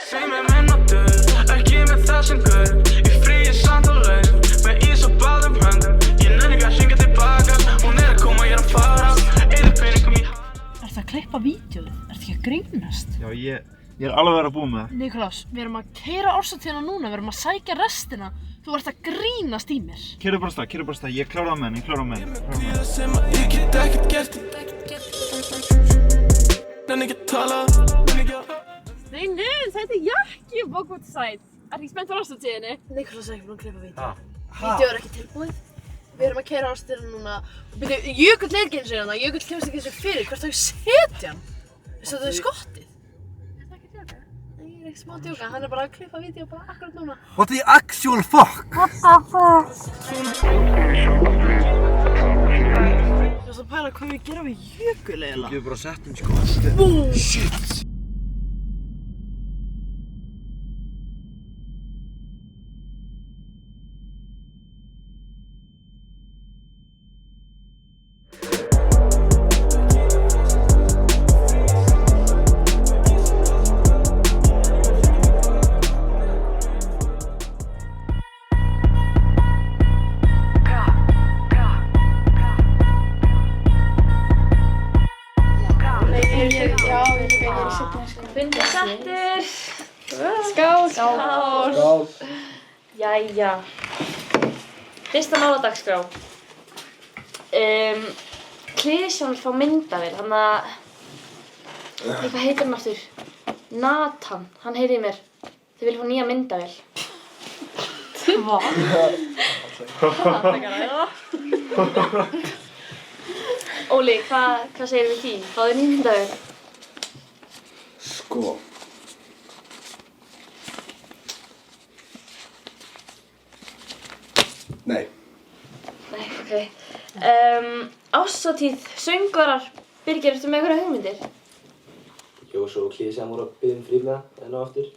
Því með mínútur, ekki með þessum gaur. Í fríi samt og laun, með ís á báðum höndum. Ég nenni ekki að hringja tilbaka, hún að koma, ég að fara. Eyði peningum í Ertu að klippa vídeóið? Ertu ekki að grínast? Já, ég er alveg að vera búinn með það. Nikulás, við erum að keyra árshátíðina núna, við erum að sækja restina. Þú ert að grínast í mér. Keyrðu bara af stað, ég klára á með henni, Ég get ekkert gert. Nenni ekki að tala. Nei, þetta er jakki og bókvort sæt. Ertu ekki spennt á árshátíðinni? Nikulás er ekki búinn að klippa vídeóið. Ha? Vídeóið er ekki tilbúið. Við erum að keyra árshátíðina núna. Byrju, Jökull er ekki eins og hérna, Jökull kemst ekki eins og fyrir. Hvert á ég setja hann? Veistu að það er skottið? Ég er ekki smá að djóka, hann er bara að klippa vídeo bara akkurat núna. What the actual fuck? What the fuck? Ég var að pæla hvað við gera við Jökul eiginlega. Þú getur bara sett sko. Boom! Shit! Fundir settir. Skál. Skál. Jæja. Fyrsta mál á dagskrá. Klisjan fá myndavél, hann að... Hvað heitir hann aftur? Nathan, hann heyrði í mér. Þið vilja fá nýja myndavél. Hvað? Óli, hvað segir við því? Fáðu nýja myndavél? Sko. Nei. Nei, ok. Árshátíð, söngvarar, Birgir, ertu með einhverja hugmyndir? Jó, svo Klísjan voru að biðja frímiða enn og aftur.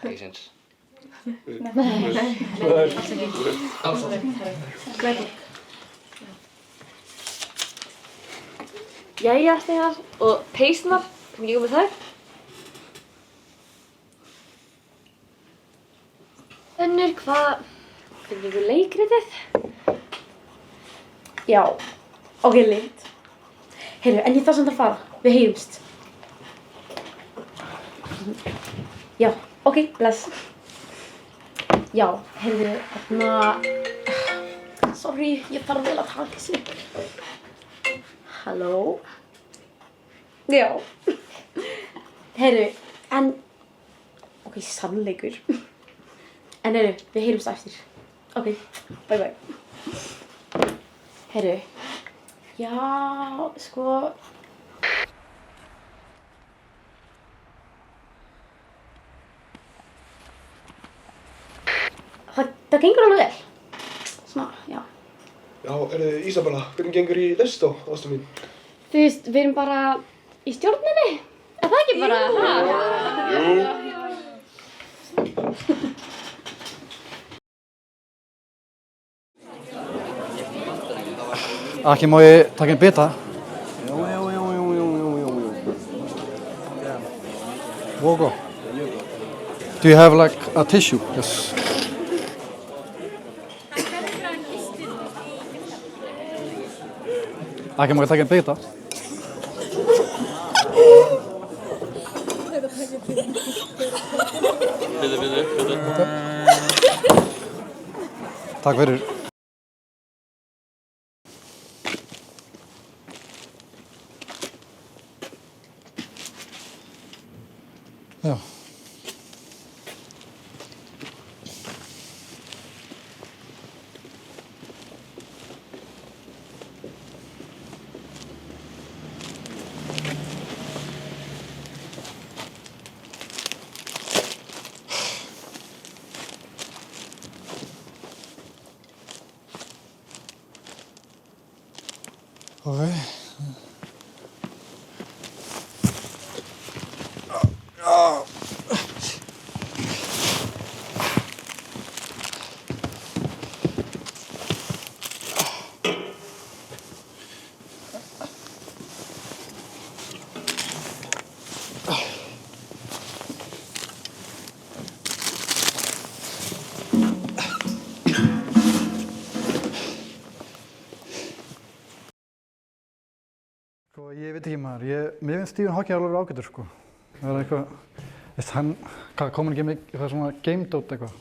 Ekki sens. Jæja, Steinar, og peysunar, hvernig gengur með þær? Önnur, hvernig gengur leikritið? Já, ok, lit. Heyrðu, en ég þarf samt að fara. Við heyrumst. Já, ok, bless. Já, heyrðu, sorry, ég þarf vel að taka þessu. Halló? Já. Heyrðu, en... Ok, sannleikur. En heyrðu, við heyrumst eftir. Ok, bye bye. Heyrðu, já, sko... Það gengur alveg vel. Svona, já. Já, Ísabella, hvernig gengur í Lestó, ástu mín? Þú veist, við erum bara í stjórninni. Er það ekki bara? Jú. Aki, má ég taka einn bita? Jú. Wogo. Do you have like a tissue? Yes. Aki, má ég taka einn bita? Takk fyrir. Já. Okay. veit ekki maður, mér finnst Stephen Hawking alveg ágætur sko. Það eitthvað, hann kom ekki með eitthvað svona game dot eitthvað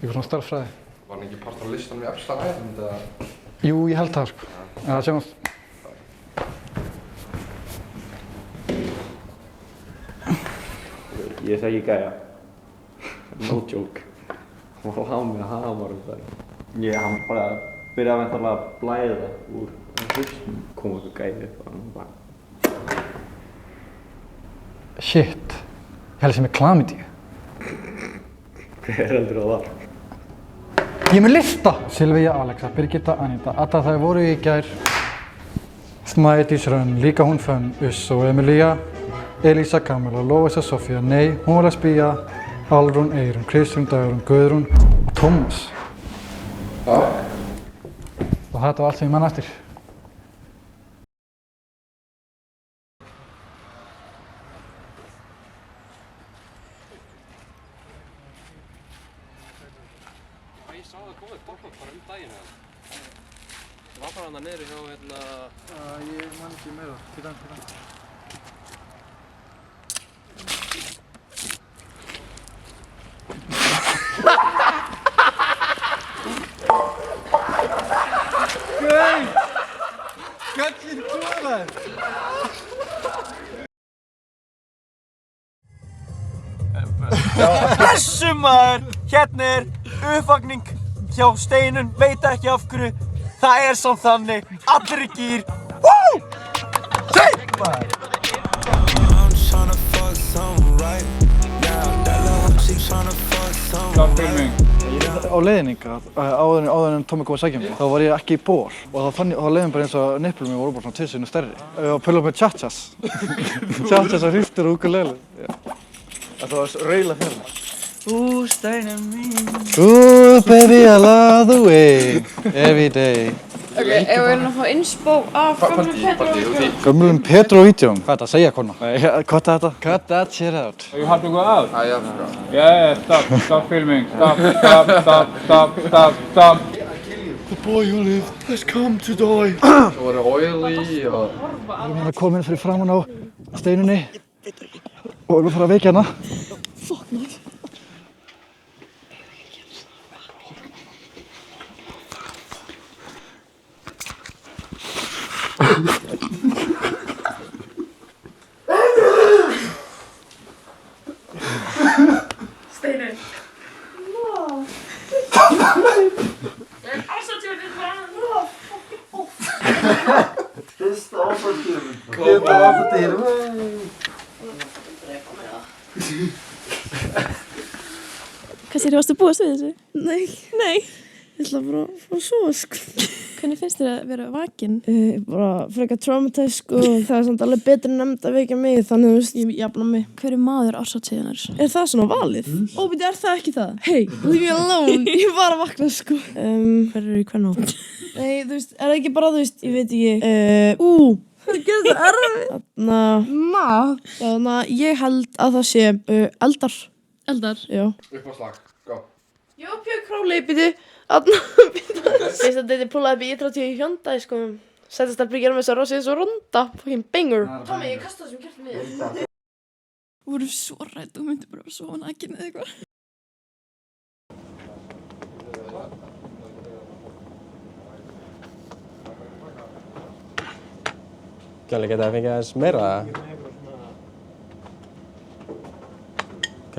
svona starffræði. Var hann ekki part af listanum í Epstein Island eða? Jú, ég held það sko. Það sjáumst. Ég þekki gæja. No joke. Hann var á með hamar það. Hann bara byrjaði að blæða úr hausnum. Kom eitthvað gæja upp og hann bara... Shit. Ég held sem er klamydíu. Hver heldur það var? Ég er með lista! Silvía, Alexa, Birgitta, Anita, Adda, þær voru í gær. Snædís Rönn, líka hún Fönn, Uss og Emilia, Elísa, Kamila, Lóisa, Sofía, Nei, hún var lesbía, Alrún, Eirún, Kristrún, Dagrún, Guðrún og Tómas. Já. Og þetta var allt sem ég man eftir. Ég sá það komið borgum bara daginn eða? Það var bara hana niðri hjá Ég man ekki meira. Fyrir. Gallin tóðar! Blessu maður! Hérna uppvakning hjá Steinun, veit ekki af hverju. Það samt þannig, allir í gír. Woo! Shit maður! Á leiðninga, áður en Tommi kom að sækja mig, þá var ég ekki í ból og þá leiðum bara eins og nippulum mér voru bara svona 2 sinnum stærri. Ég var að pilla upp með tjatjas. Tjatjas og hristur og ukulele. Það var raula hérna. Steinun mín. Ooh, baby, I love the way, every day. Ok, ef við erum að fá inspo af gömlum Petru og Vídeó. Gömlum Petru og Vídeó? Hvað er þetta að segja, kona? Hvað er þetta? Cut that shit out. You have to go out? Yeah. Yeah, stop filming. Stop. The boy who lived has come to die. Svo var það oily og... Við erum hérna komin fyrir framan á Steinunni og við erum að fara að vekja hana. Fuck no. Steinun. Fyrsta áfalltíðum. Hvað sér, varstu búist við þessu? Nei. Nei. Ég ætla bara að fara að sofa, sko. Hvernig finnst þér að vera vakin? Bara frekar traumatæsk, sko. Það samt alveg betur en nefnd að vekja mig, þannig þú veist, ég jafna mig. Hver maður árshátíðinnar? Það svona valið? Óbyrði, það ekki það? Hey, leave me alone. Ég var að vakna, sko. Hver í hvern nótt? Nei, þú veist, það ekki bara, þú veist, ég veit ekki. Það getur það erfið. Þannig, ég held að það sé eldar. Eldar? Já. Upp á slag, go. Já, Björn Králi, býtu. Veist að þetta púlaði upp í E30 í Hyundai, sko. Settast að bryggja með þess að rosa þessu ronda. Fucking banger. Tommi, ég kasta þessum kertum við. Þú voru svo rædd og myndi bara svo nakin eða eitthvað. Gæli, geta það fengið aðeins meira? Ok.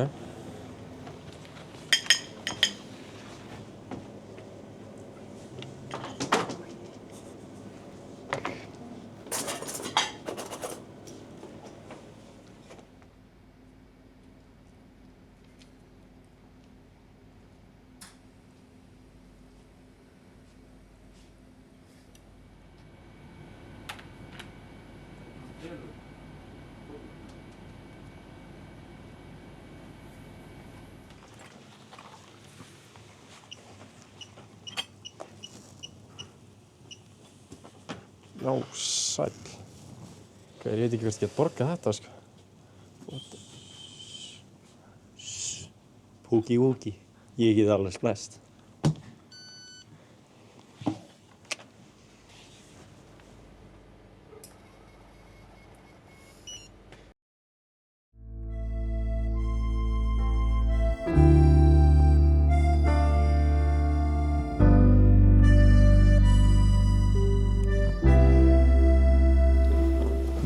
Já, sæll. Ég veit ekki hvort ég get borgað þetta, sko. Púki wúki, ég get alveg splæst.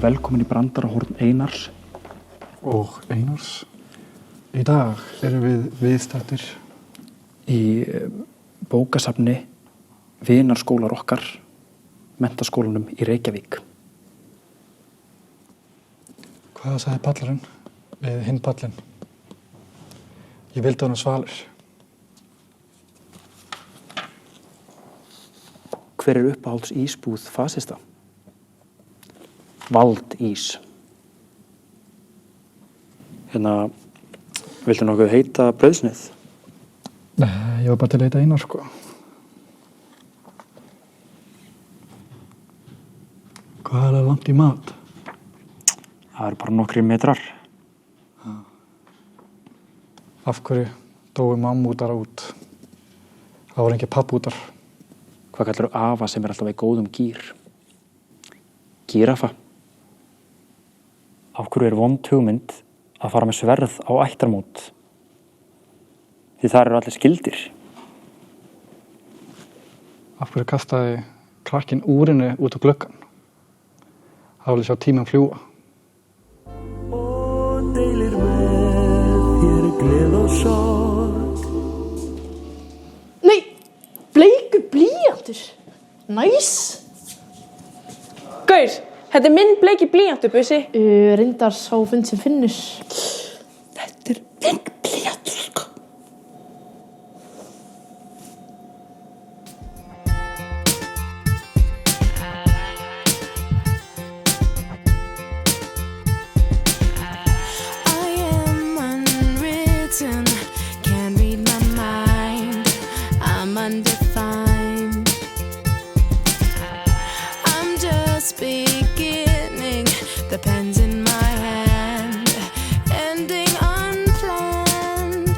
Velkomin í Brandarahorn Einars. Og Einars. Í dag erum við viðstaddir í bókasafni Vinarskólar okkar, menntaskólanum í Reykjavík. Hvað sagði pallarinn við hinn pallinn? Ég vildi honum svalir. Hver er uppáhalds ísbúð fasista? Valdís. Viltu nokkuð heita brauðsneið? Nei, ég var bara til að heita Einar, sko. Hvað er það langt í mat? Það eru bara nokkrir metrar. Af hverju dóu mammútar út? Það voru engir pappútar. Hvað kallar þú afa sem er alltaf í góðum gír? Gíraffa. Af hverju er vond hugmynd að fara með sverð á ættarmót? Því þar eru allir skyldir. Af hverju kastaði krakkinn úrinu út á gluggann? Það vilja sjá tímann fljúga. Og deilir með þér gleð og sorg. Nei, bleikur blýantur. Næs. Gaur, þetta er minn bleiki blýantur, Bussi. Reyndar sá fund sem finnur. Þetta er minn blýantur, sko. Can't read my mind, I'm undefined. I'm just beginning, the pen's in my hand, ending unplanned.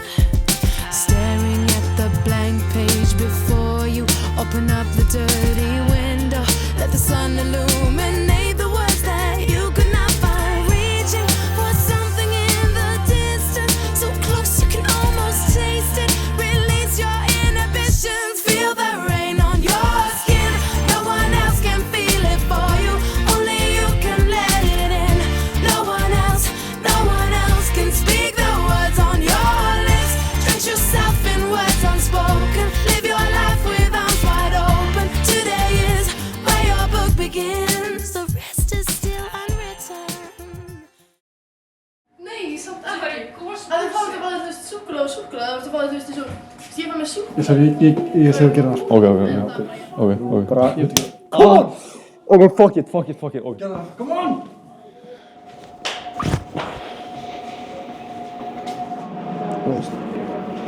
Staring at the blank page before you, open up the dirty window, let the sun illuminate the words that you could not find. Reaching for something in the distance, so close you can almost taste it. Release your inhibitions, feel the rain on your skin. No one else can feel it for you, only you can let it in. No one else can speak the words on your lips. Drench yourself in words unspoken, live your life with arms wide open. Today is where your book begins, the rest is still unwritten. Nei, samt ekki. Það er fáið að báða þú veist súkkulaði og súkkulaði, það er báða þú veist þessu. Ég var með súkkulaði. Ég sé að gera það. Ok. Bara, ég veit ekki. Come on! Ok, fuck it. Okay. Gerðu það, come on!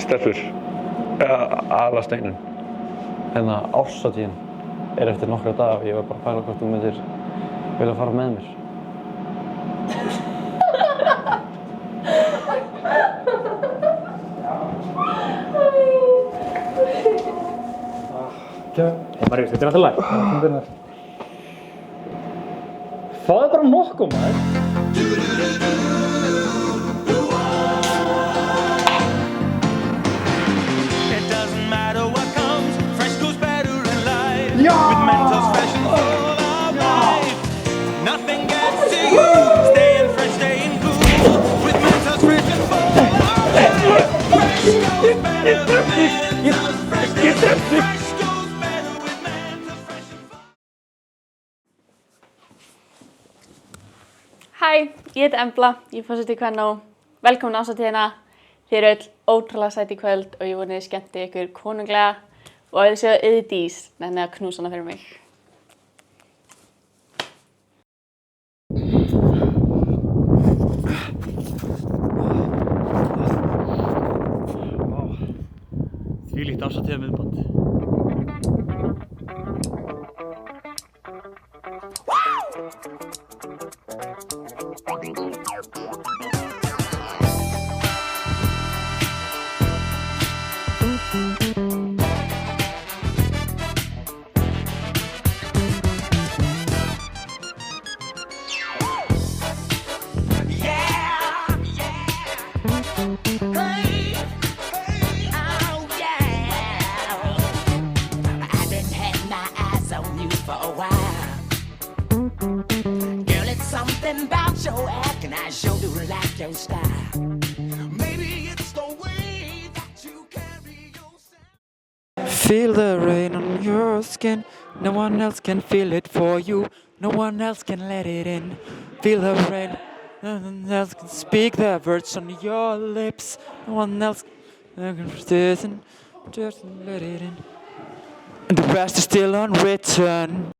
Stelpur, aðla Steinun. Árshátíðin er eftir nokkra daga og ég var bara að pæla hvort þú myndir vilja fara með mér. Hey Marius, þetta er alltaf læg. Það er bara nokkuð, maður. It doesn't matter what comes, fresh goes better in life. With Mentos fresh and full of life. Nothing gets to you, staying fresh, staying cool. With Mentos fresh and full of life. Fresh goes better with Mentos fresh and full. Hæ, ég heiti Embla, ég er forseti í Kvennó. Velkomin á ásatíðina. Þið eru öll ótrúlega sæt í kvöld og ég voni þið skemmti ykkur konunglega og ef þið séu Auðdís, nenni að knúsa hana fyrir mig. Þvílíkt ásatíðarmiðband. sure do like your style. Maybe it's the way that you carry yourself. Feel the rain on your skin. No one else can feel it for you. No one else can let it in. Feel the rain. No one else can speak the words on your lips. No one else can listen. Just let it in. And the rest is still unwritten.